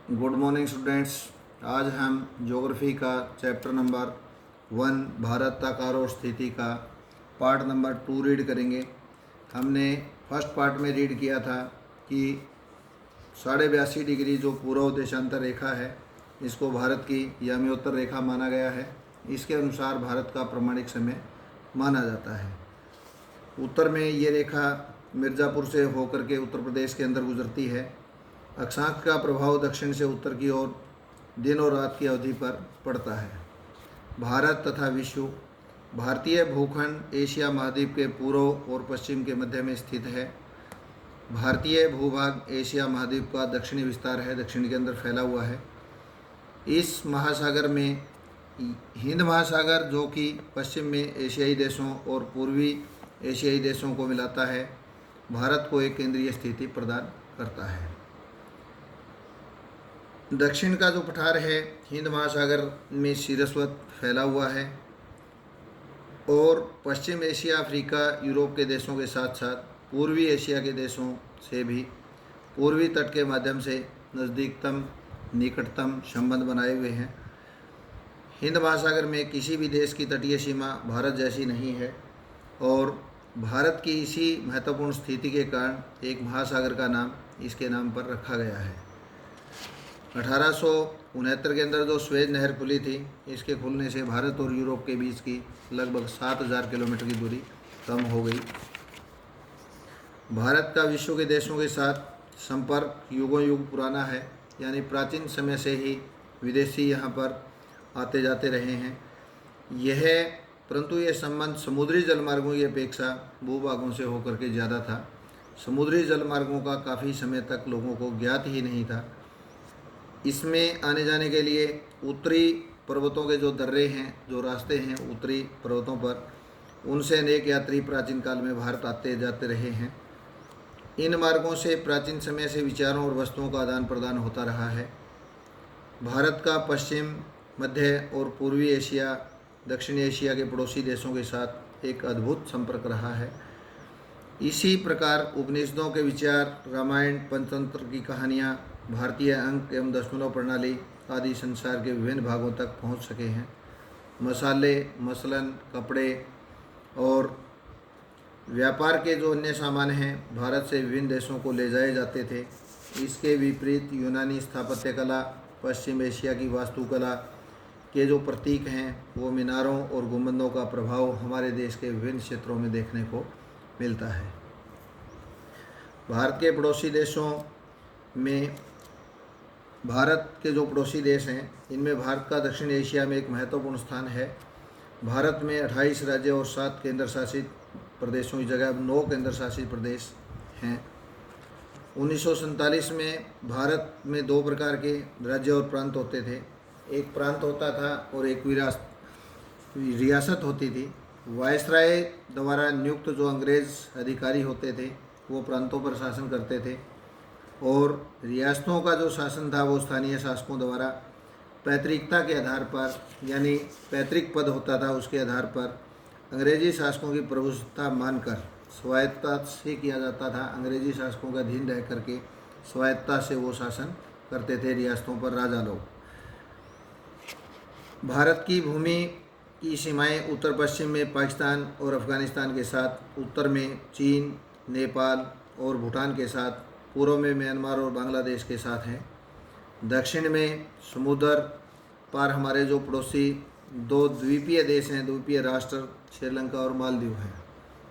Good morning students. आज हम geography का चैप्टर नंबर 1 भारत आकार और स्थिति का पार्ट नंबर 2 रीड करेंगे। हमने फर्स्ट पार्ट में रीड किया था कि 82.5 डिग्री जो पूर्व देशांतर रेखा है, इसको भारत की याम्योत्तर रेखा माना गया है। इसके अनुसार भारत का प्रमाणिक समय माना जाता है। उत्तर में ये रेखा मिर्ज़ापुर से होकर के उत्तर प्रदेश के अंदर गुजरती है। अक्षांश का प्रभाव दक्षिण से उत्तर की ओर दिन और रात की अवधि पर पड़ता है। भारत तथा विश्व। भारतीय भूखंड एशिया महाद्वीप के पूर्व और पश्चिम के मध्य में स्थित है। भारतीय भूभाग एशिया महाद्वीप का दक्षिणी विस्तार है, दक्षिण के अंदर फैला हुआ है। इस महासागर में हिंद महासागर जो कि पश्चिम में एशियाई देशों और पूर्वी एशियाई देशों को मिलाता है, भारत को एक केंद्रीय स्थिति प्रदान करता है। दक्षिण का जो पठार है हिंद महासागर में शीर्षवत फैला हुआ है और पश्चिम एशिया, अफ्रीका, यूरोप के देशों के साथ साथ पूर्वी एशिया के देशों से भी पूर्वी तट के माध्यम से नज़दीकतम निकटतम संबंध बनाए हुए हैं। हिंद महासागर में किसी भी देश की तटीय सीमा भारत जैसी नहीं है और भारत की इसी महत्वपूर्ण स्थिति के कारण एक महासागर का नाम इसके नाम पर रखा गया है। 1869 के अंदर जो स्वेज नहर खुली थी, इसके खुलने से भारत और यूरोप के बीच की लगभग 7000 किलोमीटर की दूरी कम हो गई। भारत का विश्व के देशों के साथ संपर्क युगों युग पुराना है, यानी प्राचीन समय से ही विदेशी यहाँ पर आते जाते रहे हैं। परंतु यह संबंध समुद्री जलमार्गों की अपेक्षा भूभागों से होकर के ज़्यादा था। समुद्री जलमार्गों का काफ़ी समय तक लोगों को ज्ञात ही नहीं था। इसमें आने जाने के लिए उत्तरी पर्वतों के जो दर्रे हैं, जो रास्ते हैं उत्तरी पर्वतों पर, उनसे अनेक यात्री प्राचीन काल में भारत आते जाते रहे हैं। इन मार्गों से प्राचीन समय से विचारों और वस्तुओं का आदान प्रदान होता रहा है। भारत का पश्चिम, मध्य और पूर्वी एशिया, दक्षिण एशिया के पड़ोसी देशों के साथ एक अद्भुत संपर्क रहा है। इसी प्रकार उपनिषदों के विचार, रामायण, पंचतंत्र की कहानियाँ, भारतीय अंक एवं दशमलव प्रणाली आदि संसार के विभिन्न भागों तक पहुंच सके हैं। मसाले, मसलन कपड़े और व्यापार के जो अन्य सामान हैं, भारत से विभिन्न देशों को ले जाए जाते थे। इसके विपरीत यूनानी स्थापत्य कला, पश्चिम एशिया की वास्तुकला के जो प्रतीक हैं, वो मीनारों और गुंबदों का प्रभाव हमारे देश के विभिन्न क्षेत्रों में देखने को मिलता है। भारत के पड़ोसी देशों में, भारत के जो पड़ोसी देश हैं, इनमें भारत का दक्षिण एशिया में एक महत्वपूर्ण स्थान है। भारत में 28 राज्य और 7 केंद्र शासित प्रदेशों की जगह 9 केंद्र शासित प्रदेश हैं। 1947 में भारत में 2 प्रकार के राज्य और प्रांत होते थे। एक प्रांत होता था और एक रियासत होती थी। वायसराय द्वारा नियुक्त जो अंग्रेज़ अधिकारी होते थे, वो प्रांतों पर शासन करते थे और रियासतों का जो शासन था वो स्थानीय शासकों द्वारा पैतृकता के आधार पर, यानी पैतृक पद होता था, उसके आधार पर अंग्रेजी शासकों की प्रभुसत्ता मानकर स्वायत्तता से किया जाता था। अंग्रेजी शासकों का अधीन रह करके स्वायत्तता से वो शासन करते थे रियासतों पर राजा लोग। भारत की भूमि की सीमाएं उत्तर पश्चिम में पाकिस्तान और अफ़गानिस्तान के साथ, उत्तर में चीन, नेपाल और भूटान के साथ, पूर्व में म्यांमार और बांग्लादेश के साथ हैं। दक्षिण में समुद्र पार हमारे जो पड़ोसी 2 द्वीपीय देश हैं, द्वीपीय राष्ट्र श्रीलंका और मालदीव हैं।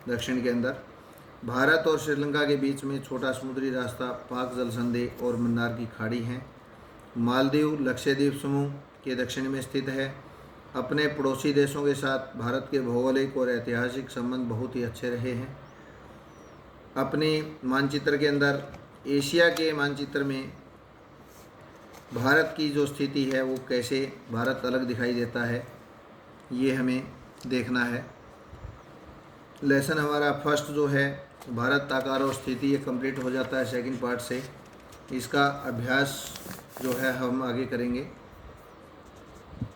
दक्षिण के अंदर भारत और श्रीलंका के बीच में छोटा समुद्री रास्ता पाक जल संधि और मन्नार की खाड़ी हैं। मालदीव लक्षद्वीप समूह के दक्षिण में स्थित है। अपने पड़ोसी देशों के साथ भारत के भौगोलिक और ऐतिहासिक संबंध बहुत ही अच्छे रहे हैं। अपने मानचित्र के अंदर, एशिया के मानचित्र में भारत की जो स्थिति है वो कैसे भारत अलग दिखाई देता है, ये हमें देखना है। लेसन हमारा फर्स्ट जो है भारत आकार और स्थिति, ये कंप्लीट हो जाता है सेकंड पार्ट से। इसका अभ्यास जो है हम आगे करेंगे।